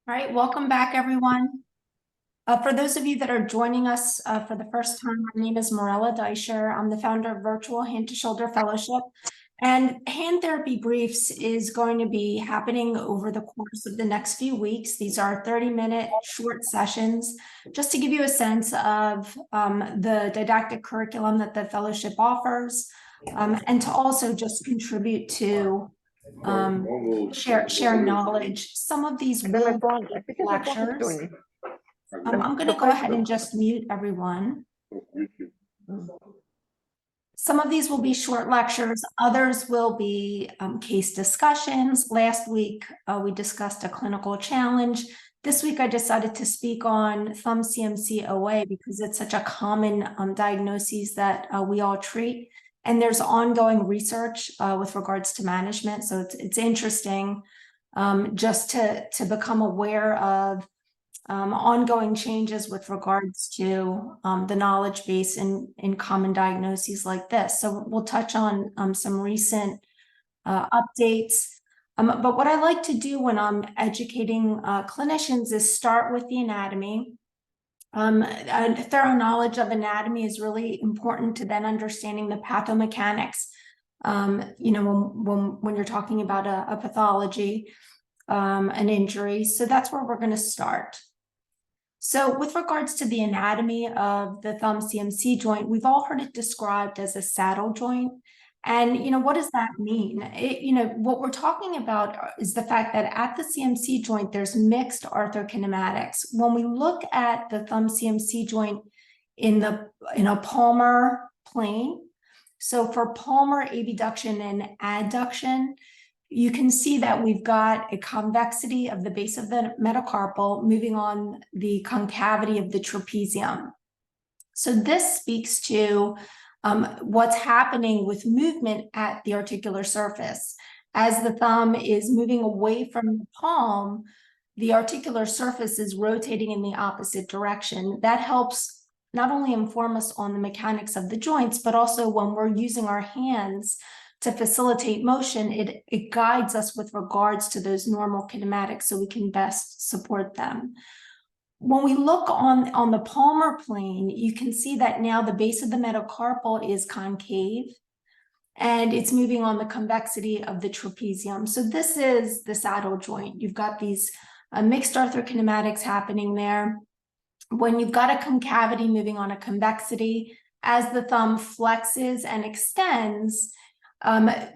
All right, welcome back, everyone. For those of you that are joining us for the first time, my name is Morella Deischer. I'm the founder of Virtual Hand to Shoulder Fellowship. And Hand Therapy Briefs is going to be happening over the course of the next few weeks. These are 30-minute short sessions, just to give you a sense of the didactic curriculum that the fellowship offers, and to also just contribute to share knowledge. Some of these will be lectures. I'm going to go ahead and just mute everyone. Some of these will be short lectures. Others will be case discussions. Last week, we discussed a clinical challenge. This week, I decided to speak on thumb CMC OA because it's such a common diagnosis that we all treat. And there's ongoing research with regards to management. So it's interesting just to become aware of ongoing changes with regards to the knowledge base in common diagnoses like this. So we'll touch on some recent updates. But what I like to do when I'm educating clinicians is start with the anatomy. A thorough knowledge of anatomy is really important to then understanding the pathomechanics. When you're talking about a pathology, an injury. So that's where we're going to start. So with regards to the anatomy of the thumb CMC joint, we've all heard it described as a saddle joint. And, what does that mean? What we're talking about is the fact that at the CMC joint, there's mixed arthrokinematics. When we look at the thumb CMC joint in a palmar plane, so for palmar abduction and adduction, you can see that we've got a convexity of the base of the metacarpal moving on the concavity of the trapezium. So this speaks to what's happening with movement at the articular surface. As the thumb is moving away from the palm, the articular surface is rotating in the opposite direction. That helps not only inform us on the mechanics of the joints, but also when we're using our hands to facilitate motion, it guides us with regards to those normal kinematics so we can best support them. When we look on the palmar plane, you can see that now the base of the metacarpal is concave and it's moving on the convexity of the trapezium. So this is the saddle joint. You've got these mixed arthrokinematics happening there. When you've got a concavity moving on a convexity, as the thumb flexes and extends,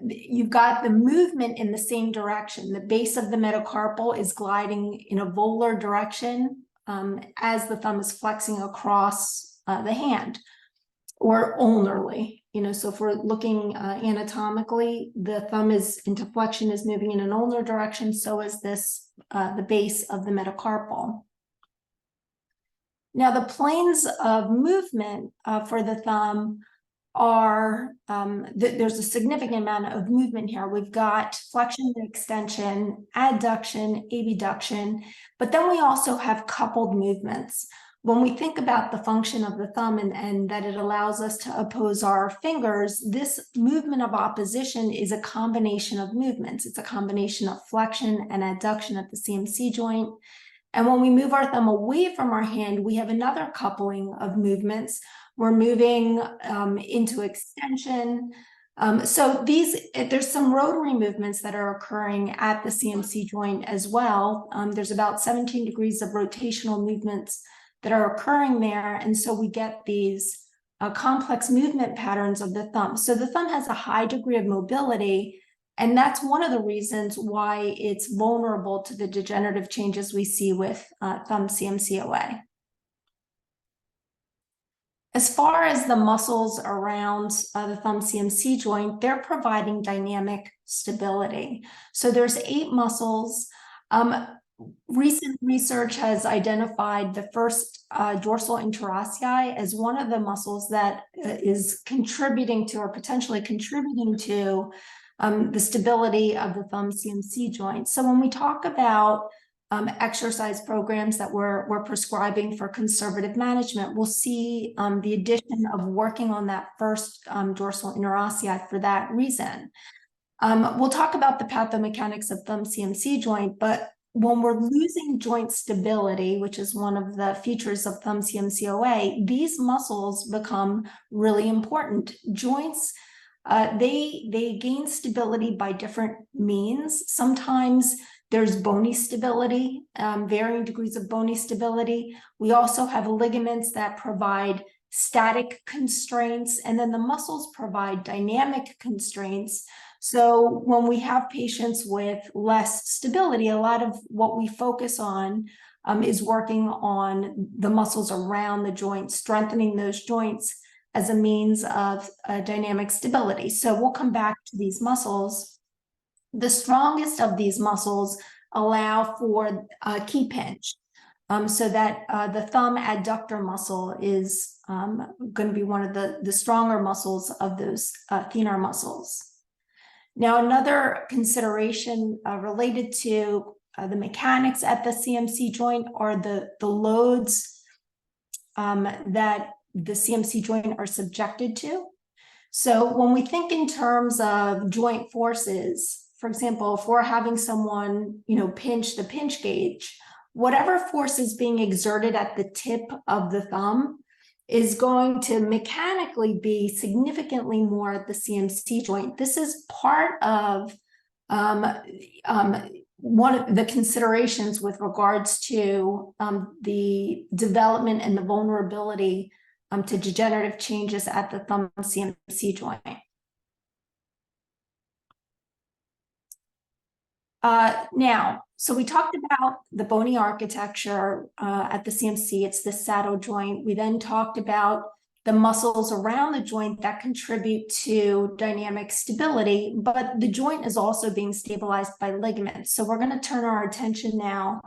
you've got the movement in the same direction. The base of the metacarpal is gliding in a volar direction as the thumb is flexing across the hand, or ulnarly. So if we're looking anatomically, the thumb into flexion is moving in an ulnar direction, so is this, the base of the metacarpal. Now, the planes of movement for the thumb are, there's a significant amount of movement here. We've got flexion and extension, adduction, abduction, but then we also have coupled movements. When we think about the function of the thumb and that it allows us to oppose our fingers, this movement of opposition is a combination of movements. It's a combination of flexion and adduction at the CMC joint. And when we move our thumb away from our hand, we have another coupling of movements. We're moving into extension. So there's some rotary movements that are occurring at the CMC joint as well. There's about 17 degrees of rotational movements that are occurring there. And so we get these complex movement patterns of the thumb. So the thumb has a high degree of mobility, and that's one of the reasons why it's vulnerable to the degenerative changes we see with thumb CMC OA. As far as the muscles around the thumb CMC joint, they're providing dynamic stability. So there's 8 muscles. Recent research has identified the first dorsal interossei as one of the muscles that is contributing to, or potentially contributing to, the stability of the thumb CMC joint. So when we talk about exercise programs that we're prescribing for conservative management, we'll see the addition of working on that first dorsal interossei for that reason. We'll talk about the pathomechanics of thumb CMC joint, but when we're losing joint stability, which is one of the features of thumb CMC OA, these muscles become really important. Joints, they gain stability by different means. Sometimes there's bony stability, varying degrees of bony stability. We also have ligaments that provide static constraints, and then the muscles provide dynamic constraints. So when we have patients with less stability, a lot of what we focus on is working on the muscles around the joint, strengthening those joints as a means of dynamic stability. So we'll come back to these muscles. The strongest of these muscles allow for key pinch. So that the thumb adductor muscle is going to be one of the stronger muscles of those thenar muscles. Now, another consideration related to the mechanics at the CMC joint are the loads that the CMC joint are subjected to. So when we think in terms of joint forces, for example, if we're having someone, pinch the pinch gauge, whatever force is being exerted at the tip of the thumb is going to mechanically be significantly more at the CMC joint. This is part of one of the considerations with regards to the development and the vulnerability to degenerative changes at the thumb CMC joint. Now, so we talked about the bony architecture at the CMC, it's the saddle joint. We then talked about the muscles around the joint that contribute to dynamic stability, but the joint is also being stabilized by ligaments. So we're going to turn our attention now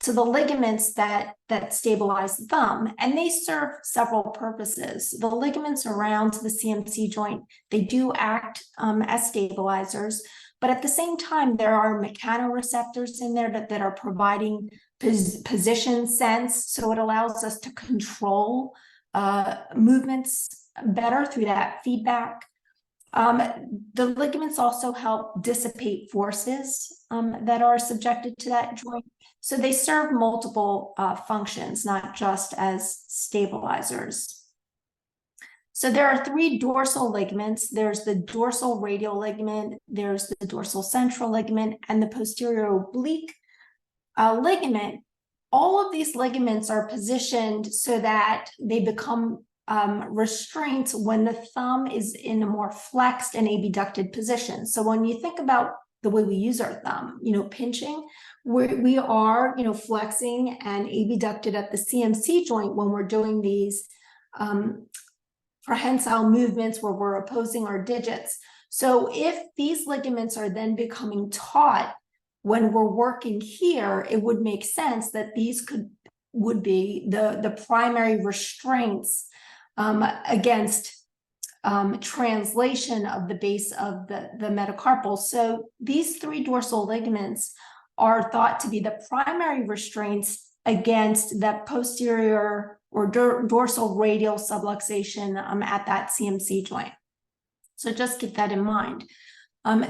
to the ligaments that stabilize the thumb, and they serve several purposes. The ligaments around the CMC joint, they do act as stabilizers, but at the same time, there are mechanoreceptors in there that are providing position sense. So it allows us to control movements better through that feedback. The ligaments also help dissipate forces that are subjected to that joint. So they serve multiple functions, not just as stabilizers. So there are three dorsal ligaments. There's the dorsal radial ligament, there's the dorsal central ligament, and the posterior oblique ligament. All of these ligaments are positioned so that they become restraints when the thumb is in a more flexed and abducted position. So when you think about the way we use our thumb, pinching, we are, flexing and abducted at the CMC joint when we're doing these prehensile movements where we're opposing our digits. So if these ligaments are then becoming taut when we're working here, it would make sense that these would be the primary restraints against translation of the base of the metacarpal. So these three dorsal ligaments are thought to be the primary restraints against that posterior or dorsal radial subluxation at that CMC joint. So just keep that in mind.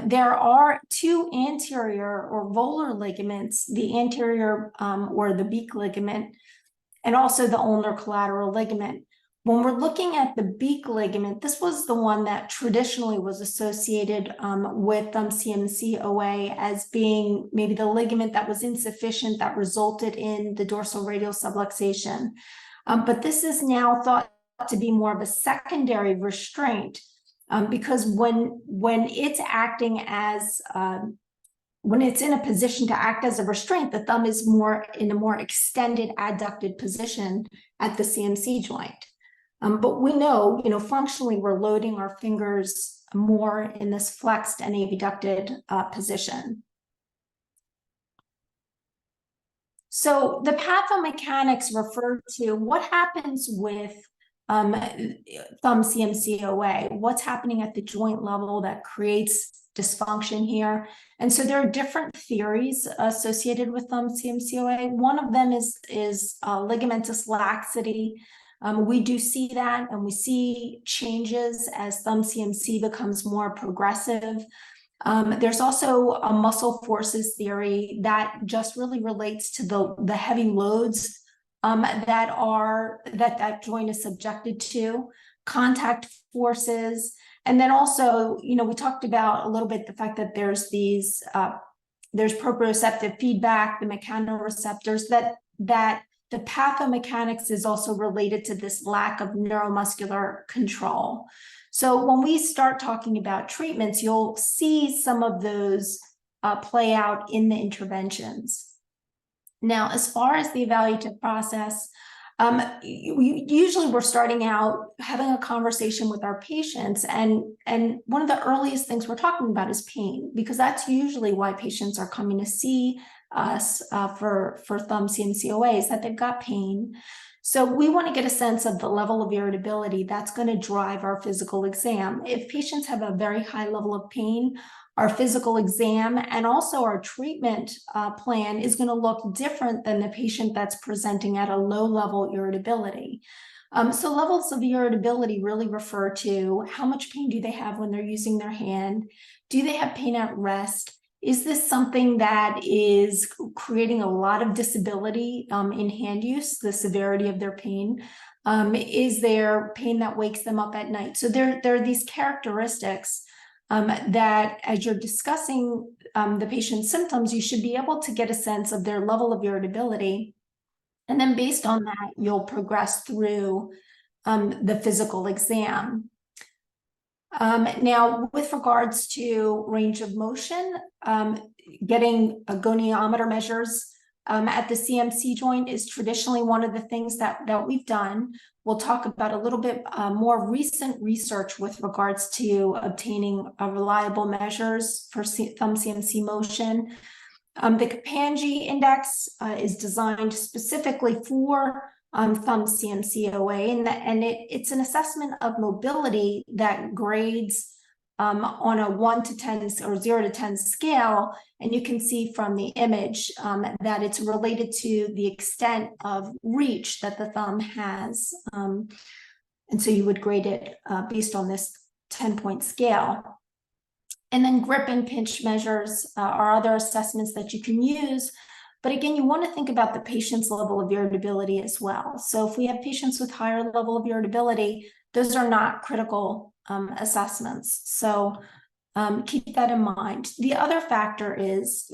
There are two anterior or volar ligaments, the anterior or the beak ligament, and also the ulnar collateral ligament. When we're looking at the beak ligament, this was the one that traditionally was associated with CMC OA as being maybe the ligament that was insufficient that resulted in the dorsal radial subluxation. But this is now thought to be more of a secondary restraint because when it's acting as when it's in a position to act as a restraint, the thumb is more in a more extended adducted position at the CMC joint. But we know, functionally we're loading our fingers more in this flexed and abducted position. So the pathomechanics refer to what happens with thumb CMC OA, what's happening at the joint level that creates dysfunction here. And so there are different theories associated with thumb CMC OA. One of them is ligamentous laxity. We do see that, and we see changes as thumb CMC becomes more progressive. There's also a muscle forces theory that just really relates to the heavy loads that joint is subjected to, contact forces, and then also, we talked about a little bit the fact that there's there's proprioceptive feedback, the mechanoreceptors, that the pathomechanics is also related to this lack of neuromuscular control. So when we start talking about treatments, you'll see some of those play out in the interventions. Now, as far as the evaluative process, usually we're starting out having a conversation with our patients, and one of the earliest things we're talking about is pain, because that's usually why patients are coming to see us for thumb CMC-OA, is that they've got pain. So we want to get a sense of the level of irritability that's going to drive our physical exam. If patients have a very high level of pain, our physical exam and also our treatment plan is going to look different than the patient that's presenting at a low level irritability. So levels of irritability really refer to how much pain do they have when they're using their hand? Do they have pain at rest? Is this something that is creating a lot of disability in hand use, the severity of their pain? Is there pain that wakes them up at night? So there are these characteristics that as you're discussing the patient's symptoms, you should be able to get a sense of their level of irritability. And then based on that, you'll progress through the physical exam. Now, with regards to range of motion, getting a goniometer measures at the CMC joint is traditionally one of the things that we've done. We'll talk about a little bit more recent research with regards to obtaining reliable measures for thumb CMC motion. The Kapanji index is designed specifically for thumb CMC-OA, and it's an assessment of mobility that grades on a 1 to 10 or 0 to 10 scale, and you can see from the image that it's related to the extent of reach that the thumb has, and so you would grade it based on this 10-point scale. And then grip and pinch measures are other assessments that you can use. But again, you want to think about the patient's level of irritability as well. So if we have patients with higher level of irritability, those are not critical assessments. So keep that in mind. The other factor is,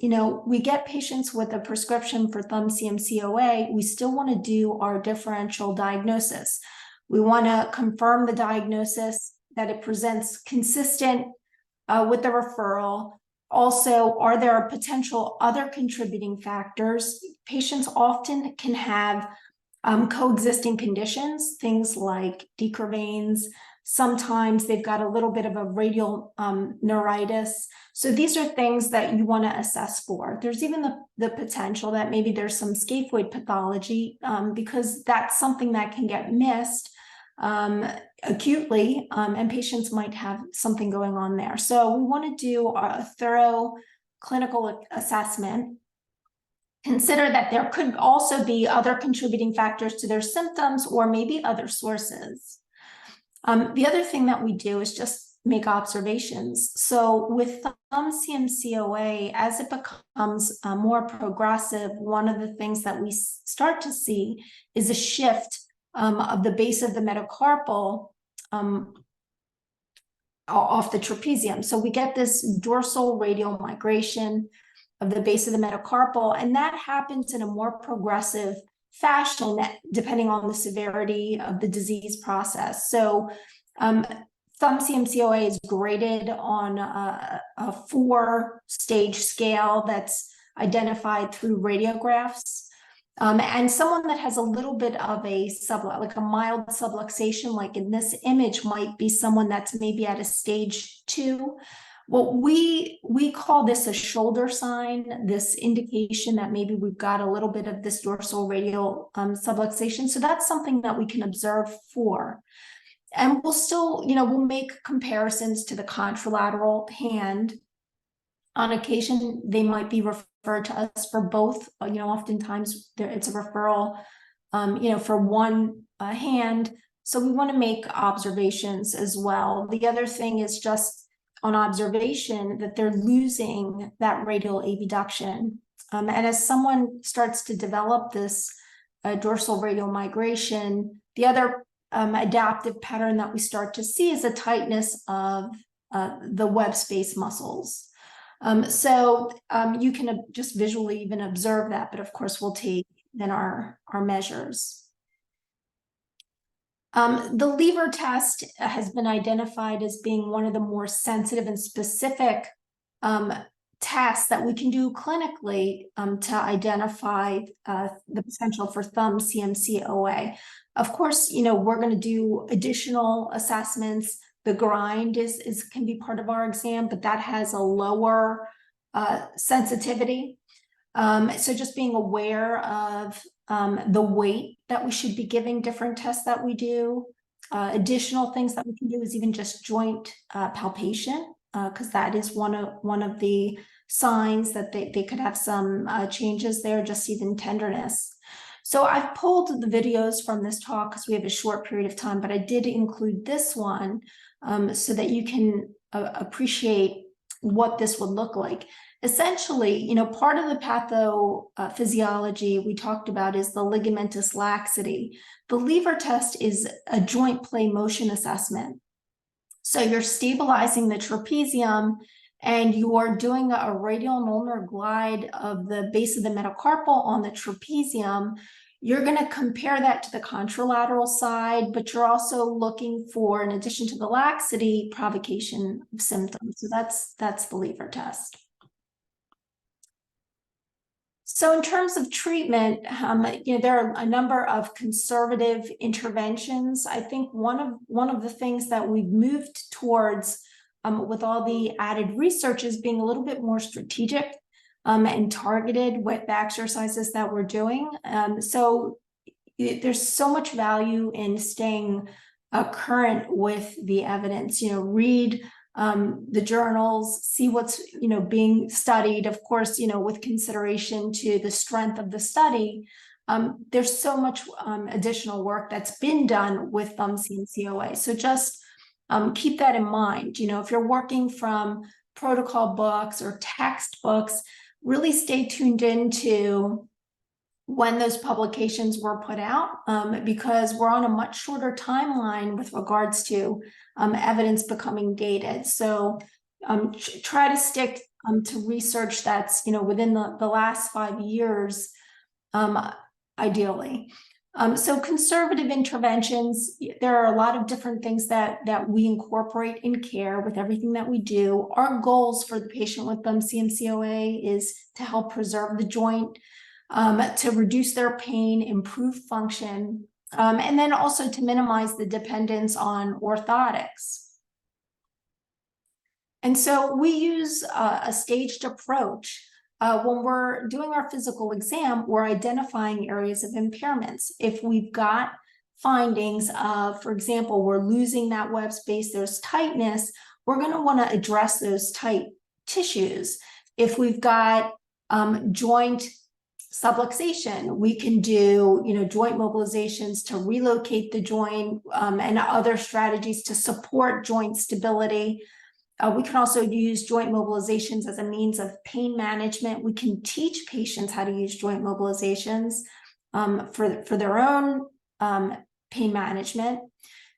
we get patients with a prescription for thumb CMC-OA, we still want to do our differential diagnosis. We want to confirm the diagnosis, that it presents consistent with the referral. Also, are there potential other contributing factors? Patients often can have coexisting conditions, things like decurvains. Sometimes they've got a little bit of a radial neuritis. So these are things that you want to assess for. There's even the potential that maybe there's some scaphoid pathology because that's something that can get missed acutely, and patients might have something going on there. So we want to do a thorough clinical assessment. Consider that there could also be other contributing factors to their symptoms or maybe other sources. The other thing that we do is just make observations. So with thumb CMC-OA, as it becomes more progressive, one of the things that we start to see is a shift of the base of the metacarpal off the trapezium. So we get this dorsal radial migration of the base of the metacarpal, and that happens in a more progressive fashion depending on the severity of the disease process. So thumb CMC-OA is graded on a 4-stage scale that's identified through radiographs. And someone that has a little bit of a like a mild subluxation, like in this image, might be someone that's maybe at a stage 2. Well, we call this a shoulder sign, this indication that maybe we've got a little bit of this dorsal radial subluxation. So that's something that we can observe for. And we'll still, we'll make comparisons to the contralateral hand. On occasion, they might be referred to us for both. Oftentimes it's a referral, for one hand. So we want to make observations as well. The other thing is just on observation that they're losing that radial abduction. And as someone starts to develop this dorsal radial migration, the other adaptive pattern that we start to see is a tightness of the web space muscles. So you can just visually even observe that, but of course we'll take then our measures. The lever test has been identified as being one of the more sensitive and specific tests that we can do clinically to identify the potential for thumb CMC OA. Of course, we're going to do additional assessments. The grind can be part of our exam, but that has a lower sensitivity. So just being aware of the weight that we should be giving different tests that we do. Additional things that we can do is even just joint palpation, because that is one of the signs that they could have some changes there, just even tenderness. So I've pulled the videos from this talk because we have a short period of time, but I did include this one so that you can appreciate what this would look like. Essentially, part of the pathophysiology we talked about is the ligamentous laxity. The lever test is a joint play motion assessment. So you're stabilizing the trapezium and you are doing a radial and ulnar glide of the base of the metacarpal on the trapezium. You're going to compare that to the contralateral side, but you're also looking for, in addition to the laxity, provocation of symptoms. So that's the lever test. So in terms of treatment, there are a number of conservative interventions. I think one of the things that we've moved towards with all the added research is being a little bit more strategic and targeted with the exercises that we're doing. So there's so much value in staying current with the evidence. Read the journals, see what's being studied, of course, with consideration to the strength of the study. There's so much additional work that's been done with thumb CMC OA. So just keep that in mind. If you're working from protocol books or textbooks, really stay tuned into when those publications were put out, because we're on a much shorter timeline with regards to evidence becoming dated. So try to stick to research that's within the last 5 years, ideally. So conservative interventions, there are a lot of different things that we incorporate in care with everything that we do. Our goals for the patient with thumb CMC OA is to help preserve the joint, to reduce their pain, improve function, and then also to minimize the dependence on orthotics. And so we use a staged approach. When we're doing our physical exam, we're identifying areas of impairments. If we've got findings of, for example, we're losing that web space, there's tightness, we're going to want to address those tight tissues. If we've got joint subluxation, we can do joint mobilizations to relocate the joint, and other strategies to support joint stability. We can also use joint mobilizations as a means of pain management. We can teach patients how to use joint mobilizations for their own pain management.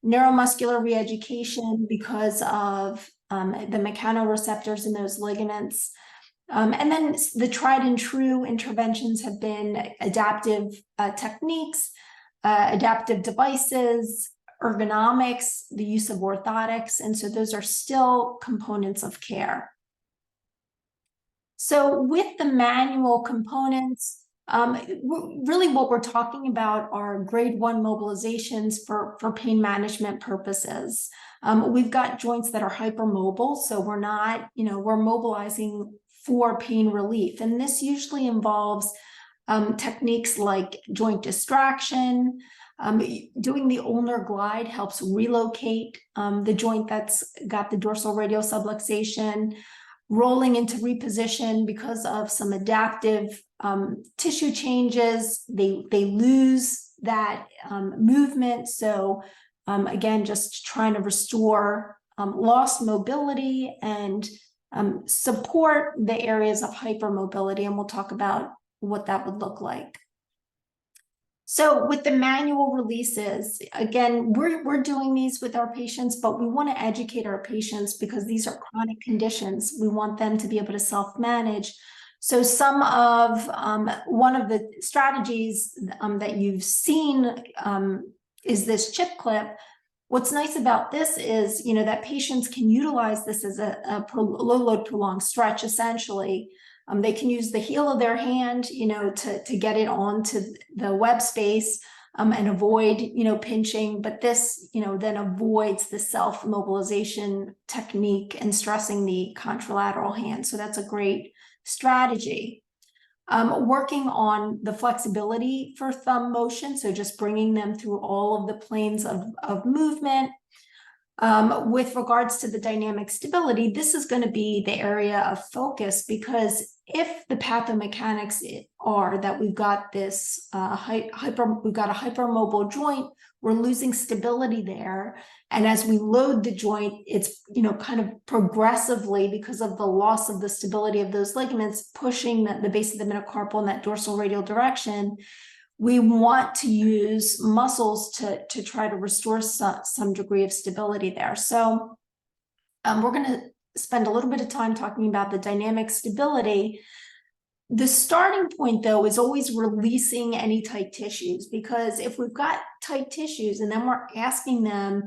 Neuromuscular reeducation because of the mechanoreceptors in those ligaments. And then the tried and true interventions have been adaptive techniques, adaptive devices, ergonomics, the use of orthotics, and so those are still components of care. So with the manual components, really what we're talking about are grade 1 mobilizations for pain management purposes. We've got joints that are hypermobile, so we're not, we're mobilizing for pain relief, and this usually involves techniques like joint distraction. Doing the ulnar glide helps relocate the joint that's got the dorsal radial subluxation. Rolling into reposition because of some adaptive tissue changes, they lose that movement. So again, just trying to restore lost mobility and support the areas of hypermobility, and we'll talk about what that would look like. So with the manual releases, again, we're doing these with our patients, but we want to educate our patients because these are chronic conditions. We want them to be able to self-manage. So some of one of the strategies that you've seen is this chip clip. What's nice about this is, that patients can utilize this as a low load prolonged stretch, essentially. They can use the heel of their hand, to get it onto the web space and avoid, pinching. But this, then avoids the self-mobilization technique and stressing the contralateral hand. So that's a great strategy. Working on the flexibility for thumb motion. So just bringing them through all of the planes of movement. With regards to the dynamic stability, this is going to be the area of focus, because if the pathomechanics are that we've got this we've got a hypermobile joint, we're losing stability there, and as we load the joint, it's kind of progressively, because of the loss of the stability of those ligaments, pushing the base of the metacarpal in that dorsal radial direction. We want to use muscles to try to restore some degree of stability there. So we're going to spend a little bit of time talking about the dynamic stability. The starting point, though, is always releasing any tight tissues, because if we've got tight tissues and then we're asking them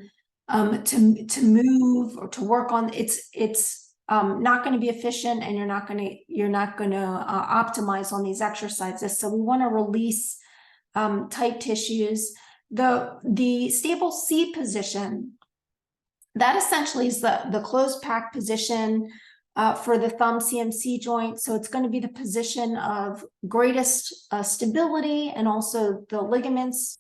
to move or to work on, it's not going to be efficient, and you're not going to optimize on these exercises. So we want to release tight tissues. The stable C position, that essentially is the closed pack position for the thumb CMC joint. So it's going to be the position of greatest stability, and also the ligaments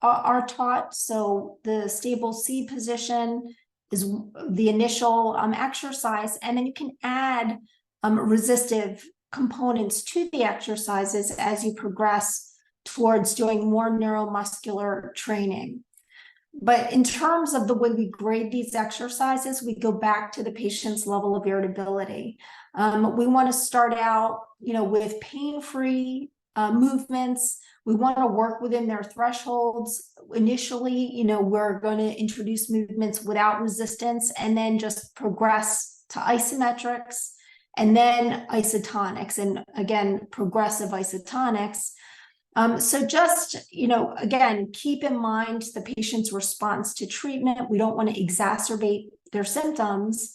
are taut. So the stable C position is the initial exercise, and then you can add resistive components to the exercises as you progress towards doing more neuromuscular training. But in terms of the way we grade these exercises, we go back to the patient's level of irritability. We want to start out, with pain-free movements. We want to work within their thresholds. Initially, we're going to introduce movements without resistance, and then just progress to isometrics, and then isotonics, and again, progressive isotonics. So just, again, keep in mind the patient's response to treatment. We don't want to exacerbate their symptoms,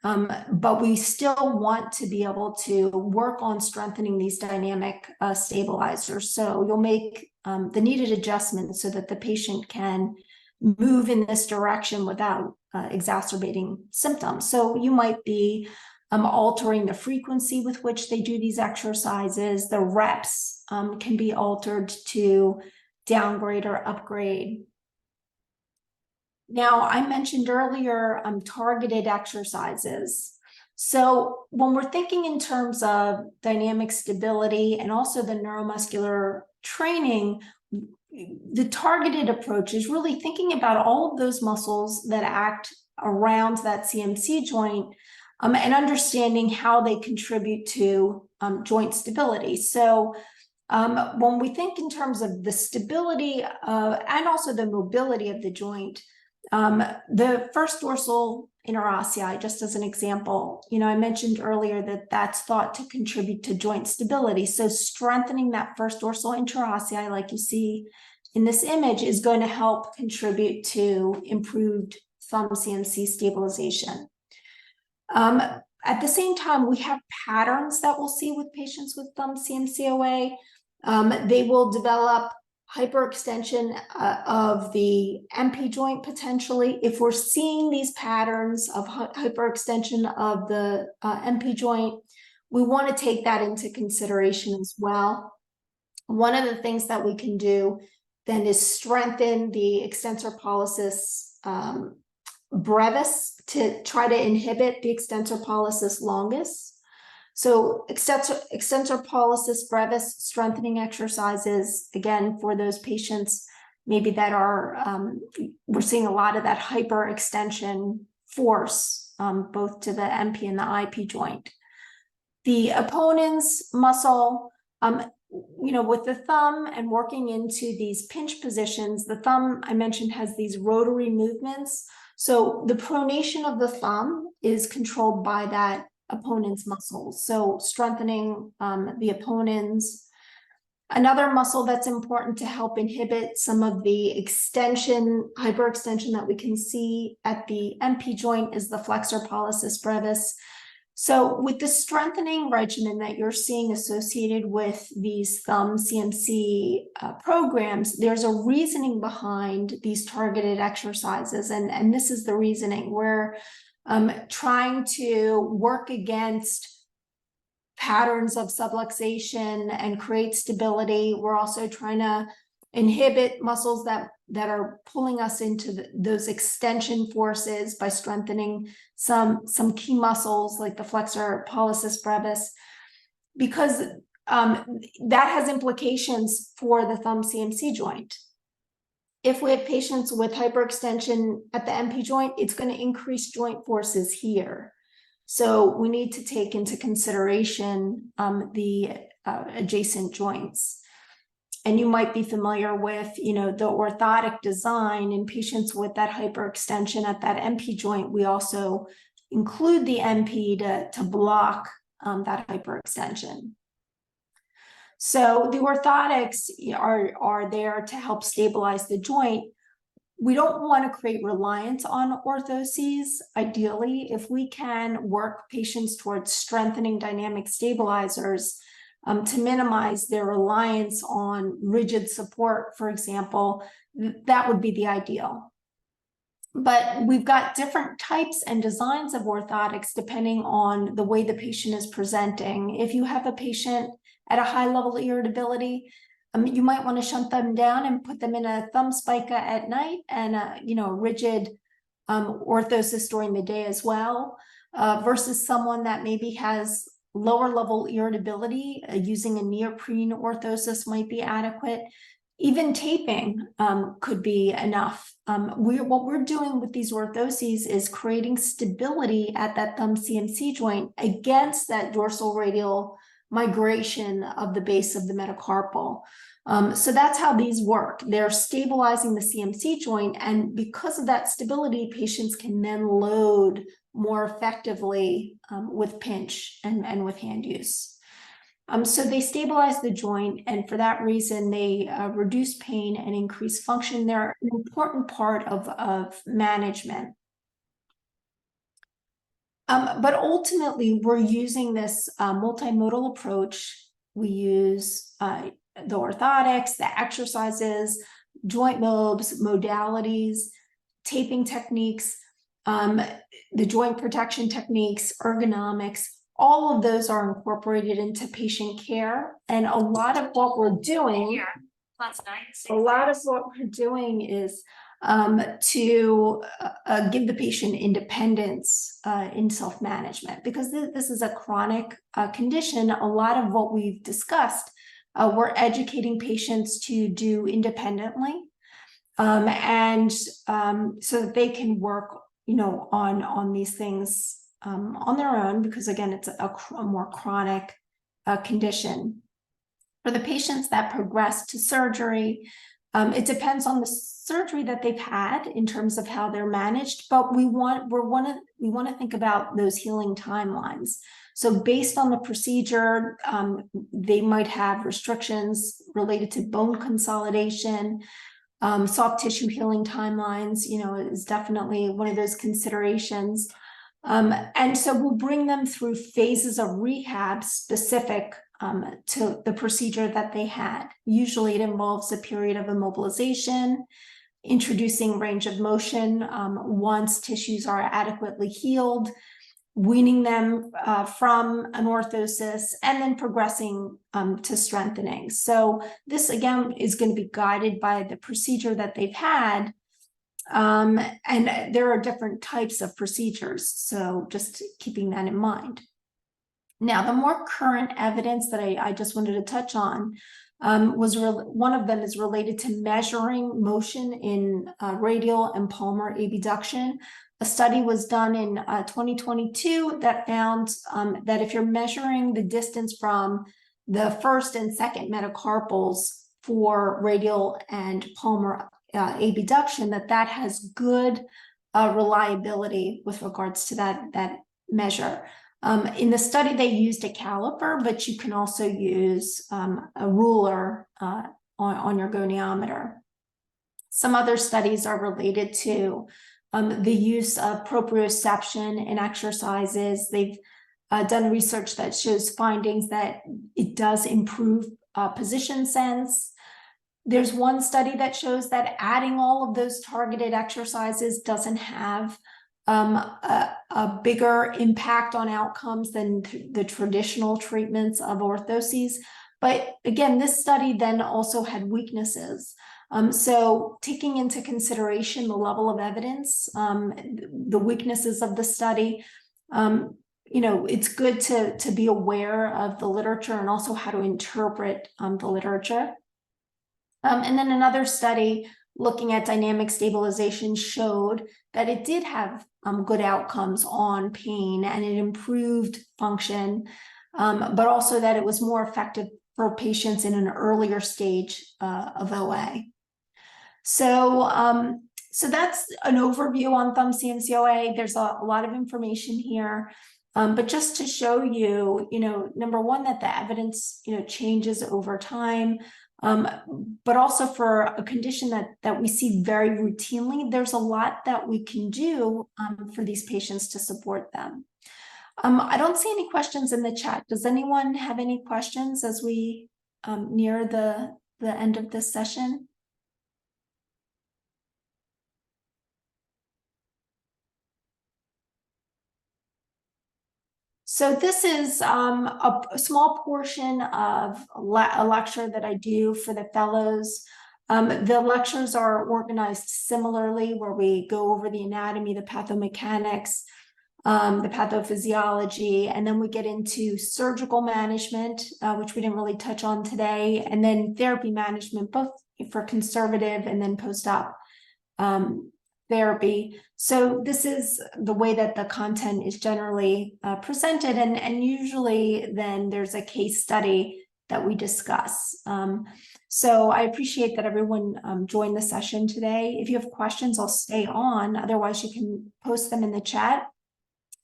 but we still want to be able to work on strengthening these dynamic stabilizers. So you'll make the needed adjustments so that the patient can move in this direction without exacerbating symptoms. So you might be altering the frequency with which they do these exercises. The reps can be altered to downgrade or upgrade. Now, I mentioned earlier targeted exercises. So when we're thinking in terms of dynamic stability and also the neuromuscular training, the targeted approach is really thinking about all of those muscles that act around that CMC joint, and understanding how they contribute to joint stability. So when we think in terms of the stability and also the mobility of the joint, the first dorsal interossei, just as an example, I mentioned earlier that that's thought to contribute to joint stability. So strengthening that first dorsal interossei, like you see in this image, is going to help contribute to improved thumb CMC stabilization. At the same time, we have patterns that we'll see with patients with thumb CMCOA. They will develop hyperextension of the MP joint potentially. If we're seeing these patterns of hyperextension of the MP joint, we want to take that into consideration as well. One of the things that we can do then is strengthen the extensor pollicis brevis to try to inhibit the extensor pollicis longus. So extensor pollicis brevis strengthening exercises, again, for those patients maybe that are, we're seeing a lot of that hyperextension force, both to the MP and the IP joint. The opponent's muscle, with the thumb and working into these pinch positions, the thumb, I mentioned, has these rotary movements. So the pronation of the thumb is controlled by that opponent's muscles. So strengthening the opponent's. Another muscle that's important to help inhibit some of the extension, hyperextension that we can see at the MP joint is the flexor pollicis brevis. So with the strengthening regimen that you're seeing associated with these thumb CMC programs, there's a reasoning behind these targeted exercises. And this is the reasoning. We're trying to work against patterns of subluxation and create stability. We're also trying to inhibit muscles that are pulling us into those extension forces by strengthening some key muscles like the flexor pollicis brevis, because that has implications for the thumb CMC joint. If we have patients with hyperextension at the MP joint, it's going to increase joint forces here. So we need to take into consideration the adjacent joints. And you might be familiar with, the orthotic design in patients with that hyperextension at that MP joint. We also include the MP to block that hyperextension. So the orthotics are there to help stabilize the joint. We don't want to create reliance on orthoses. Ideally, if we can work patients towards strengthening dynamic stabilizers to minimize their reliance on rigid support, for example, that would be the ideal. But we've got different types and designs of orthotics depending on the way the patient is presenting. If you have a patient at a high level irritability, you might want to shunt them down and put them in a thumb spica at night and a rigid orthosis during the day as well, versus someone that maybe has lower level irritability. Using a neoprene orthosis might be adequate. Even taping could be enough. What we're doing with these orthoses is creating stability at that thumb CMC joint against that dorsal radial migration of the base of the metacarpal. So that's how these work. They're stabilizing the CMC joint, and because of that stability, patients can then load more effectively with pinch and with hand use. So they stabilize the joint, and for that reason, they reduce pain and increase function. They're an important part of management. But ultimately, we're using this multimodal approach. We use the orthotics, the exercises, joint lobes, modalities, taping techniques, the joint protection techniques, ergonomics. All of those are incorporated into patient care. And a lot of what we're doing, is to give the patient independence in self-management, because this is a chronic condition. A lot of what we've discussed, we're educating patients to do independently, and so that they can work, on these things on their own, because again, it's a more chronic condition. For the patients that progress to surgery, it depends on the surgery that they've had in terms of how they're managed, but we want to think about those healing timelines. So based on the procedure, they might have restrictions related to bone consolidation. Soft tissue healing timelines, is definitely one of those considerations. And so we'll bring them through phases of rehab specific to the procedure that they had. Usually it involves a period of immobilization, introducing range of motion once tissues are adequately healed, weaning them from an orthosis, and then progressing to strengthening. So this, again, is going to be guided by the procedure that they've had. And there are different types of procedures, so just keeping that in mind. Now, the more current evidence that I just wanted to touch on One of them is related to measuring motion in radial and palmar abduction. A study was done in 2022 that found that if you're measuring the distance from the first and second metacarpals for radial and palmar abduction, that has good reliability with regards to that measure. In the study, they used a caliper, but you can also use a ruler on your goniometer. Some other studies are related to the use of proprioception in exercises. They've done research that shows findings that it does improve position sense. There's one study that shows that adding all of those targeted exercises doesn't have a bigger impact on outcomes than the traditional treatments of orthoses. But again, this study then also had weaknesses. So taking into consideration the level of evidence, the weaknesses of the study, it's good to be aware of the literature and also how to interpret the literature. And then another study looking at dynamic stabilization showed that it did have good outcomes on pain, and it improved function, but also that it was more effective for patients in an earlier stage of OA. So that's an overview on thumb CMC OA. There's a lot of information here. But just to show you, number one, that the evidence, changes over time, but also for a condition that we see very routinely, there's a lot that we can do for these patients to support them. I don't see any questions in the chat. Does anyone have any questions as we near the end of this session? So this is a small portion of a lecture that I do for the fellows. The lectures are organized similarly, where we go over the anatomy, the pathomechanics, the pathophysiology, and then we get into surgical management, which we didn't really touch on today, and then therapy management, both for conservative and then post-op therapy. So this is the way that the content is generally presented, and usually then there's a case study that we discuss. So I appreciate that everyone joined the session today. If you have questions, I'll stay on. Otherwise, you can post them in the chat.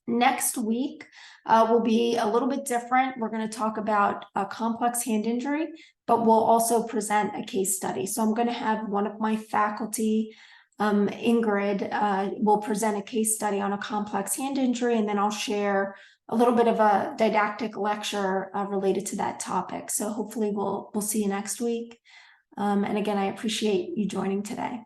Next week will be a little bit different. We're going to talk about a complex hand injury, but we'll also present a case study. So I'm going to have one of my faculty, Ingrid, will present a case study on a complex hand injury, and then I'll share a little bit of a didactic lecture related to that topic. So hopefully we'll see you next week. And again, I appreciate you joining today.